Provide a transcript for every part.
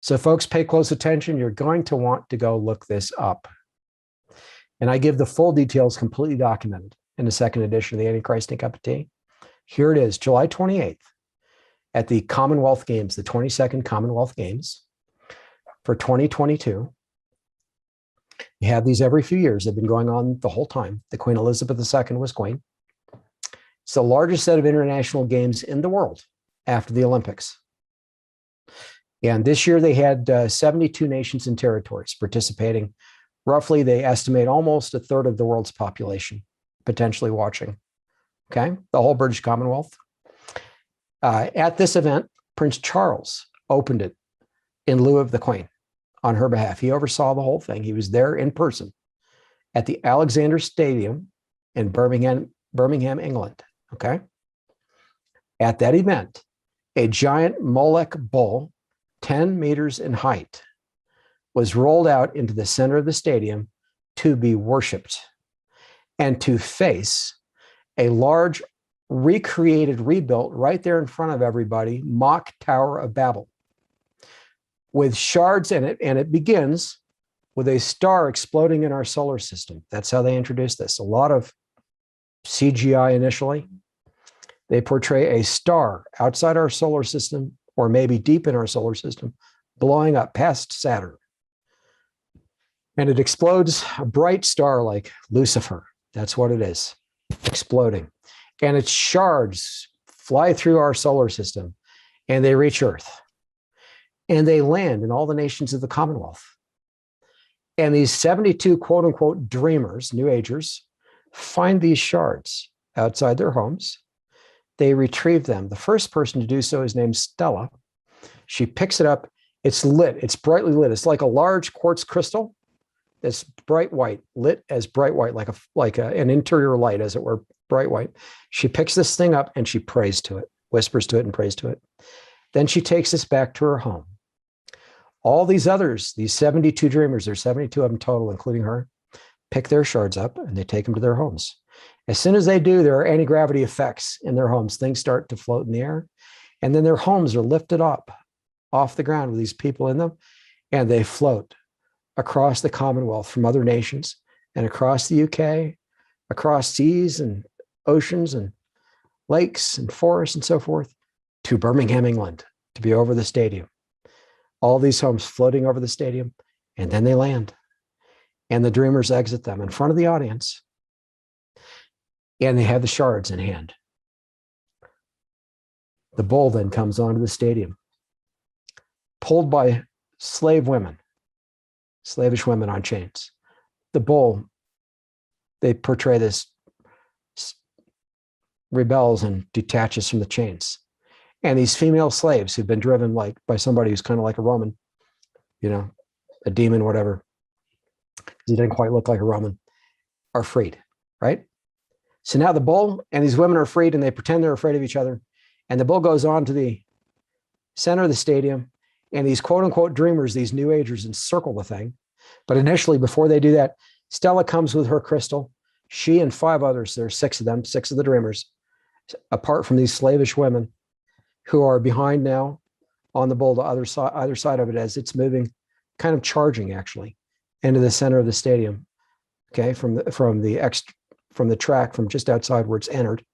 So folks, pay close attention. You're going to want to go look this up. And I give the full details completely documented in the second edition of the Antichrist and Cup of Tea. Here it is, July 28th at the Commonwealth Games, the 22nd Commonwealth Games for 2022. You have these every few years. They've been going on the whole time. The Queen Elizabeth II was queen. It's the largest set of international games in the world after the Olympics. And this year they had 72 nations and territories participating. Roughly, they estimate almost a third of the world's population potentially watching. Okay, the whole British Commonwealth. At this event, Prince Charles opened it in lieu of the Queen on her behalf. He oversaw the whole thing. He was there in person at the Alexander Stadium in Birmingham, England. Okay. At that event, a giant Molech bull, 10 meters in height, was rolled out into the center of the stadium to be worshiped and to face a large, recreated, rebuilt, right there in front of everybody, mock Tower of Babel with shards in it. And it begins with a star exploding in our solar system. That's how they introduced this. A lot of CGI initially. They portray a star outside our solar system, or maybe deep in our solar system, blowing up past Saturn. And it explodes, a bright star like Lucifer. That's what it is, exploding. And its shards fly through our solar system and they reach Earth. And they land in all the nations of the Commonwealth. And these 72 quote unquote dreamers, New Agers, find these shards outside their homes. They retrieve them. The first person to do so is named Stella. She picks it up. It's lit. It's brightly lit. It's like a large quartz crystal that's bright white, lit as bright white, like an interior light, as it were, bright white. She picks this thing up and she prays to it, whispers to it and prays to it. Then she takes this back to her home. All these others, these 72 dreamers, there's 72 of them total, including her, pick their shards up and they take them to their homes. As soon as they do, there are anti-gravity effects in their homes. Things start to float in the air. And then their homes are lifted up off the ground with these people in them, and they float across the Commonwealth from other nations and across the UK, across seas and oceans and lakes and forests and so forth to Birmingham, England, to be over the stadium. All these homes floating over the stadium, and then they land. And the dreamers exit them in front of the audience. And they have the shards in hand. The bull then comes onto the stadium, pulled by slave women, slavish women on chains. The bull, they portray this, rebels and detaches from the chains. And these female slaves who've been driven by somebody who's kind of like a Roman, a demon, whatever, because he didn't quite look like a Roman, are freed, right? So now the bull and these women are freed and they pretend they're afraid of each other. And the bull goes on to the center of the stadium, and these quote unquote dreamers, these New Agers, encircle the thing. But initially, before they do that, Stella comes with her crystal. She and 5 others, there are 6 of them, 6 of the dreamers, apart from these slavish women who are behind now on the bull to either side of it as it's moving, kind of charging actually into the center of the stadium. Okay, from the track from just outside where it's entered,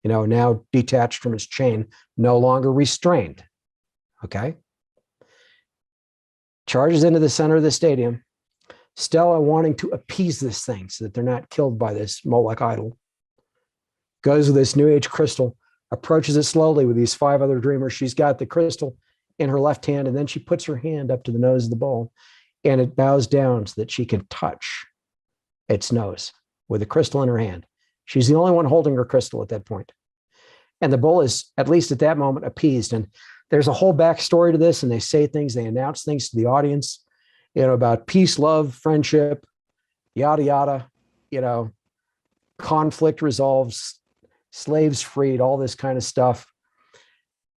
now detached from its chain, no longer restrained. Okay. Charges into the center of the stadium. Stella, wanting to appease this thing so that they're not killed by this Molech idol, goes with this New Age crystal, approaches it slowly with these 5 other dreamers. She's got the crystal in her left hand, and then she puts her hand up to the nose of the bull, and it bows down so that she can touch its nose with a crystal in her hand. She's the only one holding her crystal at that point. And the bull is, at least at that moment, appeased. And there's a whole backstory to this, and they say things, they announce things to the audience, about peace, love, friendship, yada, yada, conflict resolves, slaves freed, all this kind of stuff.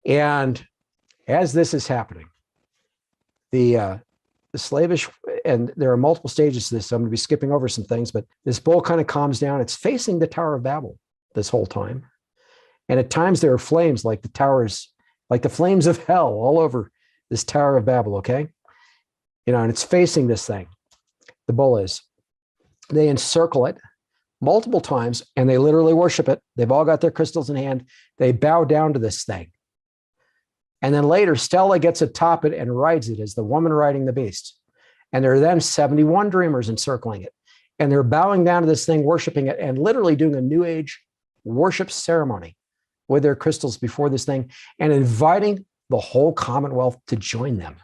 And as this is happening, the slavish, and there are multiple stages to this, so I'm going to be skipping over some things, but this bull kind of calms down. It's facing the Tower of Babel this whole time. And at times there are flames like the towers, like the flames of hell all over this Tower of Babel, okay? And it's facing this thing. The bull is. They encircle it multiple times, and they literally worship it. They've all got their crystals in hand. They bow down to this thing. And then later, Stella gets atop it and rides it as the woman riding the beast. And there are then 71 dreamers encircling it. And they're bowing down to this thing, worshiping it, and literally doing a New Age worship ceremony with their crystals before this thing, and inviting the whole Commonwealth to join them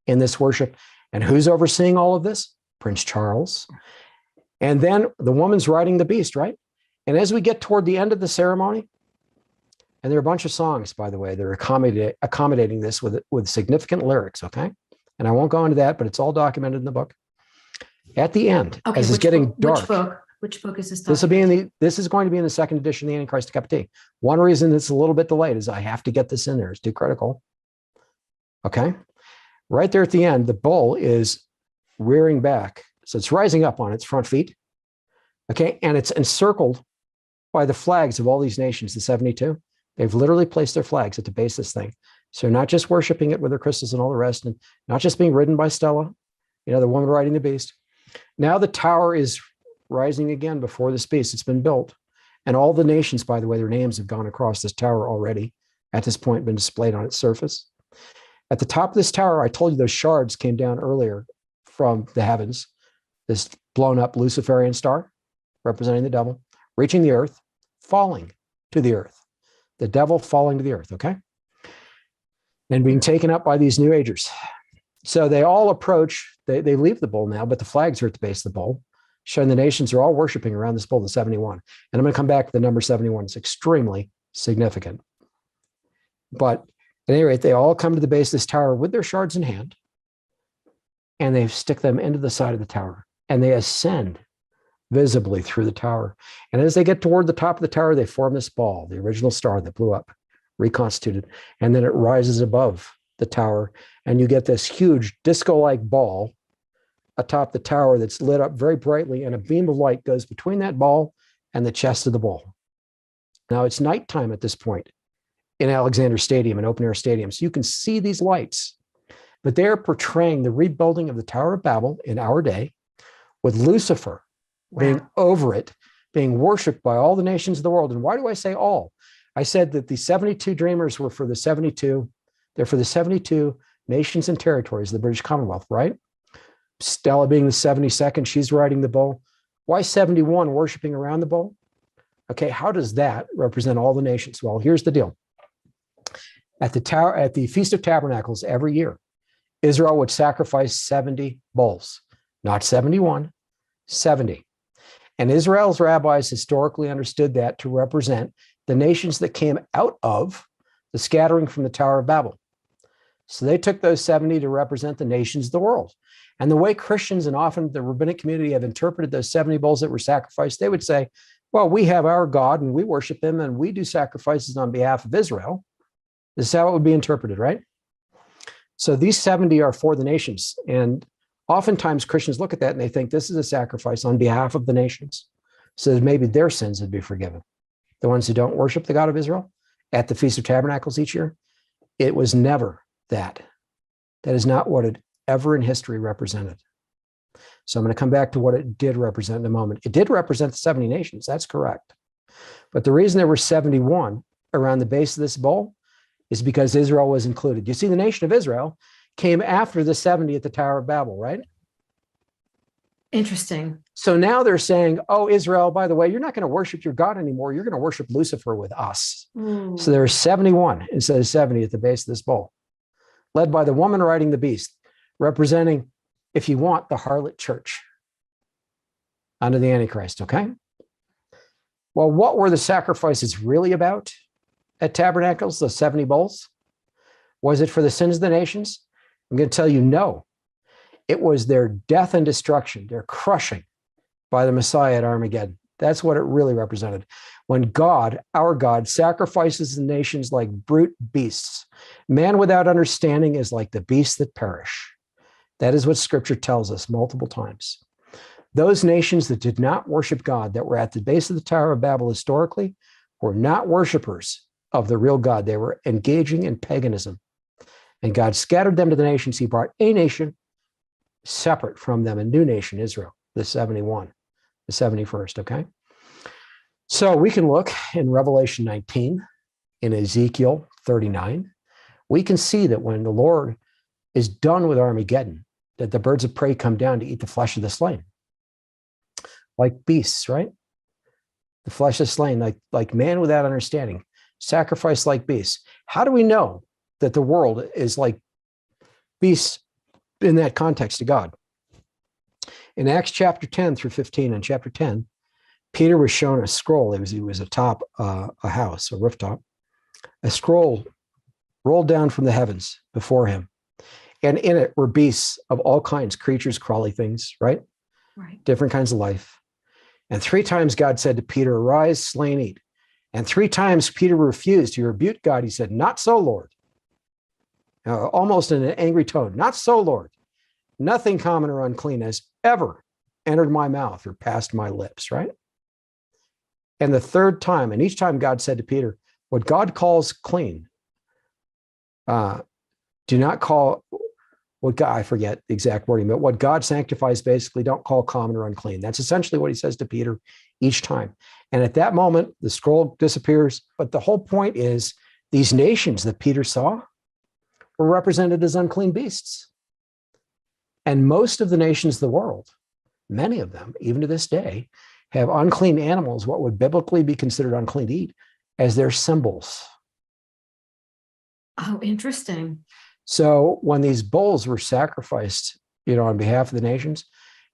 in this worship. And who's overseeing all of this? Prince Charles. And then the woman's riding the beast, right? And as we get toward the end of the ceremony, and there are a bunch of songs, by the way, that are accommodating this with significant lyrics, okay? And I won't go into that, but it's all documented in the book. At the end, okay, as it's getting dark. Which book is this? This is going to be in the second edition of the Antichrist Cup of Tea. One reason it's a little bit delayed is I have to get this in there. It's too critical. Okay. Right there at the end, the bull is rearing back. So it's rising up on its front feet. Okay. And it's encircled by the flags of all these nations, the 72. They've literally placed their flags at the base of this thing. So not just worshiping it with their crystals and all the rest, and not just being ridden by Stella, the woman riding the beast. Now the tower is rising again before this beast. It's been built. And all the nations, by the way, their names have gone across this tower already, at this point been displayed on its surface. At the top of this tower, I told you those shards came down earlier from the heavens, this blown up Luciferian star, representing the devil, reaching the earth, falling to the earth. The devil falling to the earth, okay? And being taken up by these New Agers. So they all approach, they leave the bull now, but the flags are at the base of the bull, showing the nations are all worshiping around this bull, the 71. And I'm going to come back to the number 71. It's extremely significant. But at any rate, they all come to the base of this tower with their shards in hand, and they stick them into the side of the tower, and they ascend visibly through the tower. And as they get toward the top of the tower, they form this ball, the original star that blew up, reconstituted, and then it rises above the tower, and you get this huge disco-like ball atop the tower that's lit up very brightly, and a beam of light goes between that ball and the chest of the bull. Now it's nighttime at this point in Alexander Stadium, an open-air stadium, so you can see these lights, but they're portraying the rebuilding of the Tower of Babel in our day, with Lucifer being over it, being worshipped by all the nations of the world. And why do I say all? I said that the 72 dreamers were for the 72. They're for the 72 nations and territories of the British Commonwealth, right? Stella being the 72nd, she's riding the bull. Why 71 worshiping around the bull? Okay, how does that represent all the nations? Well, here's the deal. At the Feast of Tabernacles every year, Israel would sacrifice 70 bulls, not 71, 70. And Israel's rabbis historically understood that to represent the nations that came out of the scattering from the Tower of Babel. So they took those 70 to represent the nations of the world. And the way Christians and often the rabbinic community have interpreted those 70 bulls that were sacrificed, they would say, well, we have our God and we worship him and we do sacrifices on behalf of Israel. This is how it would be interpreted, right? So these 70 are for the nations. And oftentimes Christians look at that and they think this is a sacrifice on behalf of the nations, so that maybe their sins would be forgiven. The ones who don't worship the God of Israel at the Feast of Tabernacles each year, it was never that. That is not what it ever in history represented. So I'm going to come back to what it did represent in a moment. It did represent the 70 nations. That's correct. But the reason there were 71 around the base of this bowl is because Israel was included. You see, the nation of Israel came after the 70 at the Tower of Babel, right? Interesting. So now they're saying, oh, Israel, by the way, you're not going to worship your God anymore. You're going to worship Lucifer with us. So there are 71 instead of 70 at the base of this bowl, led by the woman riding the beast, representing, if you want, the harlot church under the Antichrist, okay? Well, what were the sacrifices really about at Tabernacles, the 70 bowls? Was it for the sins of the nations? I'm going to tell you no. It was their death and destruction, their crushing by the Messiah at Armageddon. That's what it really represented. When God, our God, sacrifices the nations like brute beasts, man without understanding is like the beasts that perish. That is what Scripture tells us multiple times. Those nations that did not worship God, that were at the base of the Tower of Babel historically, were not worshipers of the real God. They were engaging in paganism. And God scattered them to the nations. He brought a nation separate from them, a new nation, Israel, the 71, the 71st, okay? So we can look in Revelation 19, in Ezekiel 39. We can see that when the Lord is done with Armageddon, that the birds of prey come down to eat the flesh of the slain. Like beasts, right? The flesh is slain, like man without understanding, sacrificed like beasts. How do we know that the world is like beasts in that context to God? In Acts chapter 10 through 15, in chapter 10, Peter was shown a scroll. He was atop a house, a rooftop. A scroll rolled down from the heavens before him. And in it were beasts of all kinds, creatures, crawly things, right? Right. Different kinds of life. And 3 times God said to Peter, arise, slay and eat. And 3 times Peter refused. He rebuked God. He said, not so, Lord. Almost in an angry tone, not so, Lord. Nothing common or unclean has ever entered my mouth or passed my lips, right? And the 3rd time, and each time God said to Peter, what God calls clean, do not call what God, I forget the exact wording, but what God sanctifies basically don't call common or unclean. That's essentially what he says to Peter each time. And at that moment, the scroll disappears. But the whole point is these nations that Peter saw were represented as unclean beasts. And most of the nations of the world, many of them, even to this day, have unclean animals, what would biblically be considered unclean to eat, as their symbols. Oh, interesting. So when these bulls were sacrificed, on behalf of the nations,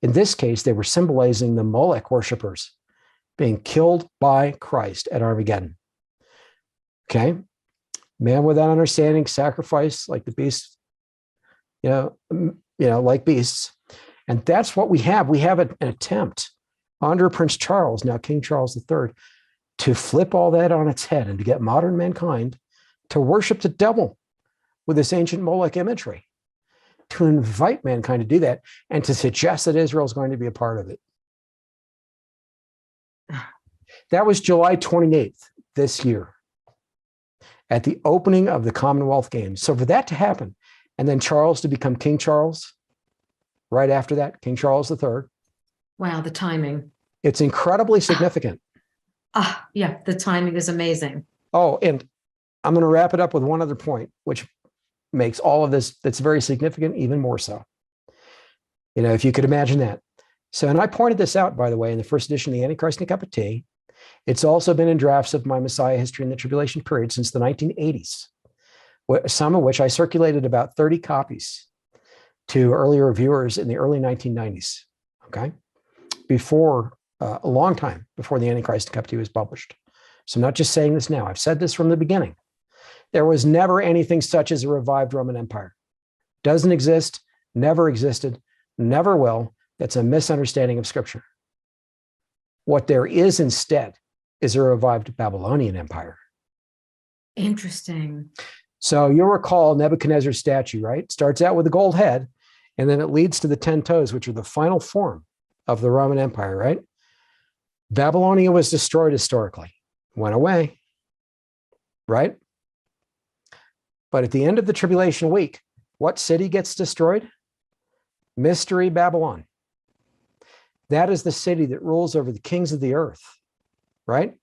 in this case, they were symbolizing the Molech worshipers being killed by Christ at Armageddon. Okay? Man without understanding, sacrifice like the beasts, like beasts. And that's what we have. We have an attempt under Prince Charles, now King Charles III, to flip all that on its head and to get modern mankind to worship the devil with this ancient Molech imagery, to invite mankind to do that and to suggest that Israel is going to be a part of it. That was July 28th this year at the opening of the Commonwealth Games. So for that to happen, and then Charles to become King Charles, right after that, King Charles III. Wow, the timing. It's incredibly significant. Yeah, the timing is amazing. Oh, and I'm going to wrap it up with one other point, which makes all of this that's very significant even more so. If you could imagine that. So, and I pointed this out, by the way, in the first edition of the Antichrist and a Cup of Tea. It's also been in drafts of my Messiah History in the Tribulation Period since the 1980s, some of which I circulated about 30 copies to earlier reviewers in the early 1990s, okay? Before, a long time before the Antichrist and Cup of Tea was published. So I'm not just saying this now. I've said this from the beginning. There was never anything such as a revived Roman Empire. Doesn't exist, never existed, never will. That's a misunderstanding of Scripture. What there is instead is a revived Babylonian Empire. Interesting. So you'll recall Nebuchadnezzar's statue, right? Starts out with a gold head, and then it leads to the 10 toes, which are the final form of the Roman Empire, right? Babylonia was destroyed historically, went away, right? But at the end of the tribulation week, what city gets destroyed? Mystery Babylon. That is the city that rules over the kings of the earth, right?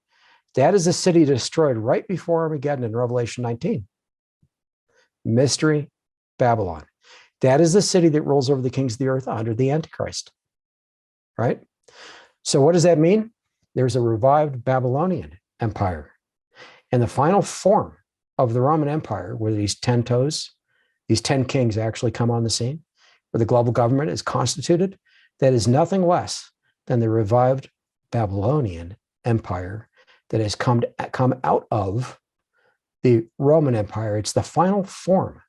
That is the city destroyed right before Armageddon in Revelation 19. Mystery Babylon. That is the city that rules over the kings of the earth under the Antichrist, right? So what does that mean? There's a revived Babylonian empire. And the final form of the Roman Empire, where these 10 toes, these 10 kings actually come on the scene, where the global government is constituted, that is nothing less than the revived Babylonian Empire that has come out of the Roman Empire. It's the final form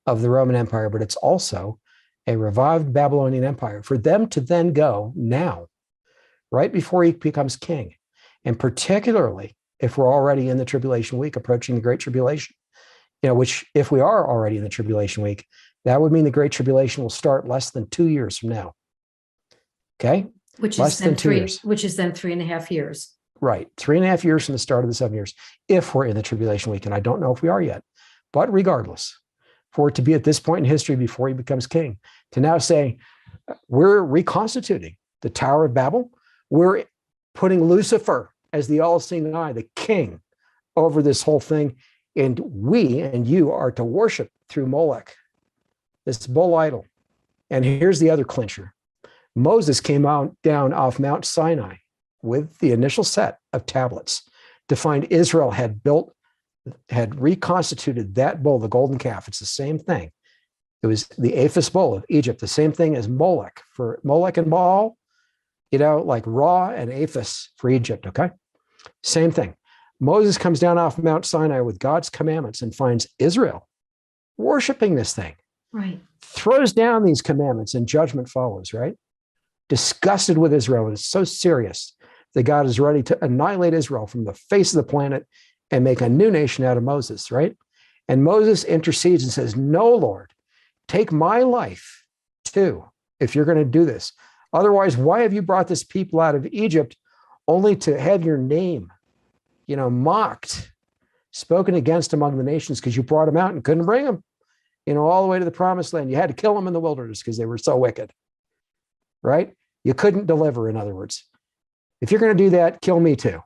of the Roman Empire, but it's also a revived Babylonian Empire. For them to then go now, right before he becomes king, and particularly if we're already in the tribulation week, approaching the Great Tribulation, which if we are already in the tribulation week, that would mean the Great Tribulation will start less than 2 years from now. Okay? Which less is than then 2 years. Which is then 3.5 years. Right. 3.5 years from the start of the 7 years, if we're in the tribulation week. And I don't know if we are yet. But regardless, for it to be at this point in history before he becomes king, to now say, we're reconstituting the Tower of Babel. We're putting Lucifer as the all-seeing eye, the king over this whole thing. And we and you are to worship through Molech, this bull idol. And here's the other clincher. Moses came down off Mount Sinai with the initial set of tablets to find Israel had reconstituted that bull, the golden calf. It's the same thing. It was the Apis bull of Egypt, the same thing as Molech for Molech and Baal, like Ra and Apis for Egypt, okay? Same thing. Moses comes down off Mount Sinai with God's commandments and finds Israel worshiping this thing. Right. Throws down these commandments and judgment follows, right? Disgusted with Israel. And it's so serious that God is ready to annihilate Israel from the face of the planet and make a new nation out of Moses, right? And Moses intercedes and says, no, Lord, take my life too, if you're going to do this. Otherwise, why have you brought this people out of Egypt only to have your name, mocked, spoken against among the nations because you brought them out and couldn't bring them, all the way to the promised land. You had to kill them in the wilderness because they were so wicked, right? You couldn't deliver, in other words. If you're going to do that, kill me too.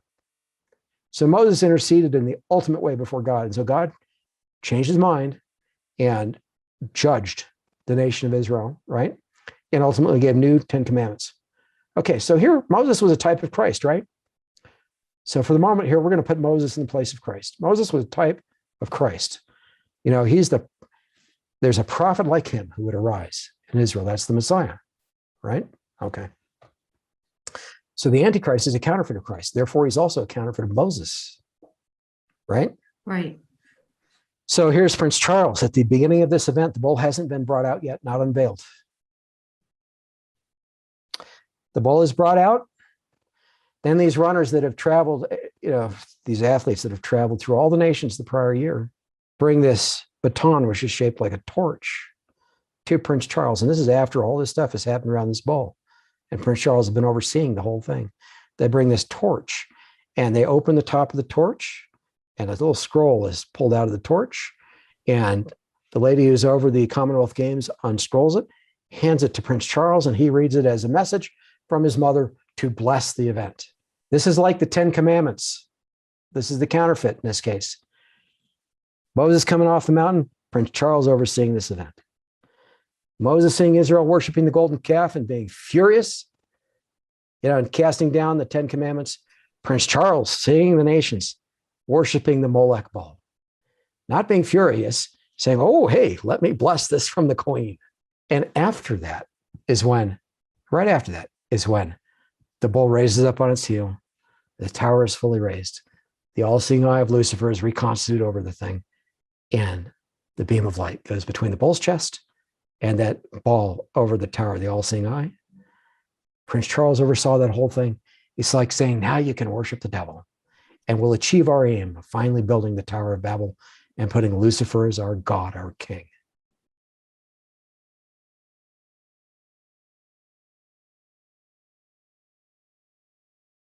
So Moses interceded in the ultimate way before God. And so God changed his mind and judged the nation of Israel, right? And ultimately gave new 10 commandments. Okay, so here Moses was a type of Christ, right? So for the moment here, we're going to put Moses in the place of Christ. Moses was a type of Christ. There's a prophet like him who would arise in Israel. That's the Messiah, right? Okay. So the Antichrist is a counterfeit of Christ. Therefore, he's also a counterfeit of Moses, right? Right. So here's Prince Charles. At the beginning of this event, the bull hasn't been brought out yet, not unveiled. The bull is brought out. Then these runners that have traveled, these athletes that have traveled through all the nations the prior year, bring this baton, which is shaped like a torch, to Prince Charles. And this is after all this stuff has happened around this bull. And Prince Charles has been overseeing the whole thing. They bring this torch and they open the top of the torch and a little scroll is pulled out of the torch. And the lady who's over the Commonwealth Games unscrolls it, hands it to Prince Charles, and he reads it as a message from his mother to bless the event. This is like the 10 Commandments. This is the counterfeit in this case. Moses coming off the mountain, Prince Charles overseeing this event. Moses seeing Israel worshiping the golden calf and being furious, and casting down the 10 Commandments. Prince Charles seeing the nations worshiping the Molech bull. Not being furious, saying, oh, hey, let me bless this from the queen. And right after that is when the bull raises up on its heel. The tower is fully raised. The all-seeing eye of Lucifer is reconstituted over the thing. And the beam of light goes between the bull's chest and that ball over the tower, the all-seeing eye. Prince Charles oversaw that whole thing. It's like saying, now you can worship the devil. And we'll achieve our aim of finally building the Tower of Babel and putting Lucifer as our God, our king.